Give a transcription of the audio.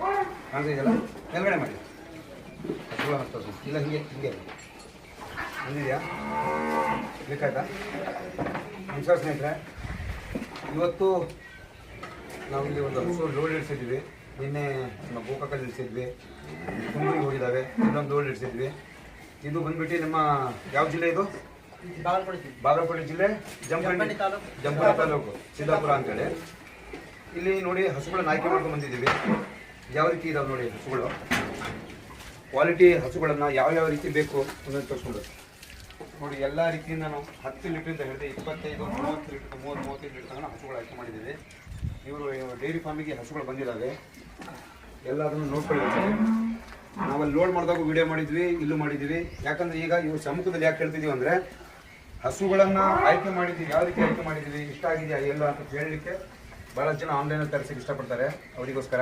ಕಾಣಿಸಿದೆಯಲ್ಲ, ಮೇಲ್ಗಡೆ ಮಾಡಿ ಹಸುಗಳ ಹತ್ತೋದು ಇಲ್ಲ, ಹಿಂಗೆ ಹಿಂಗೆ ಬಂದಿದೆಯಾ? ಬೇಕಾಯ್ತಾ? ನಮಸ್ಕಾರ ಸ್ನೇಹಿತರೆ, ಇವತ್ತು ನಾವು ಇಲ್ಲಿ ಒಂದು ಹಸು ಲೋಡ್ ಇಳಿಸಿದ್ವಿ. ನಿನ್ನೆ ನಮ್ಮ ಗೋಕಾಕಲ್ಲಿ ಇಳಿಸಿದ್ವಿ, ಕುಂಬಳಿಗೆ ಹೋಗಿದ್ದಾವೆ, ಇನ್ನೊಂದು ಲೋಡ್ ಇಳಿಸಿದ್ವಿ. ಇದು ಬಂದ್ಬಿಟ್ಟು ನಮ್ಮ ಯಾವ ಜಿಲ್ಲೆ ಇದು? ಬಾಗಲಕೋಟೆ ಜಿಲ್ಲೆ, ಜಮಖಂಡಿ ತಾಲೂಕು, ಸಿದ್ದಾಪುರ ಅಂತೇಳಿ. ಇಲ್ಲಿ ನೋಡಿ ಹಸುಗಳನ್ನ ಆಯ್ಕೆ ಮಾಡ್ಕೊಂಡು ಬಂದಿದ್ದೀವಿ. ಯಾವ ರೀತಿ ಇದಾವೆ ನೋಡಿ ಹಸುಗಳು, ಕ್ವಾಲಿಟಿ ಹಸುಗಳನ್ನು ಯಾವ ರೀತಿ ಬೇಕು ಅನ್ನೋದು ತೋರಿಸ್ಕೊಂಡು ನೋಡಿ. ಎಲ್ಲ ರೀತಿಯಿಂದ ನಾವು 10 ಲೀಟ್ರಿಂದ ಹಿಡಿದು 25, 30 ಲೀಟ್ರ್, 30-35 ಲೀಟ್ರ್ ತನಕ ಹಸುಗಳು ಆಯ್ಕೆ ಮಾಡಿದ್ದೀವಿ. ಇವರು ಡೈರಿ ಫಾರ್ಮಿಗೆ ಹಸುಗಳು ಬಂದಿದ್ದಾವೆ, ಎಲ್ಲ ಅದನ್ನು ನೋಡ್ಕೊಳ್ಬೇಕು. ನಾವಲ್ಲಿ ಲೋಡ್ ಮಾಡಿದಾಗ ವಿಡಿಯೋ ಮಾಡಿದ್ವಿ, ಇಲ್ಲೂ ಮಾಡಿದ್ವಿ. ಯಾಕಂದರೆ ಈಗ ಇವು ಸಮ್ಮುಖದಲ್ಲಿ ಯಾಕೆ ಹೇಳ್ತಿದ್ದೀವಿ ಅಂದರೆ, ಹಸುಗಳನ್ನು ಆಯ್ಕೆ ಮಾಡಿದ್ದೀವಿ, ಯಾವ ರೀತಿ ಆಯ್ಕೆ ಮಾಡಿದ್ದೀವಿ, ಇಷ್ಟ ಆಗಿದೆಯಾ ಎಲ್ಲ ಅಂತ ಹೇಳಲಿಕ್ಕೆ ಭಾಳ ಜನ ಆನ್ಲೈನಲ್ಲಿ ತರಿಸೋಕ್ಕೆ ಇಷ್ಟಪಡ್ತಾರೆ. ಅವರಿಗೋಸ್ಕರ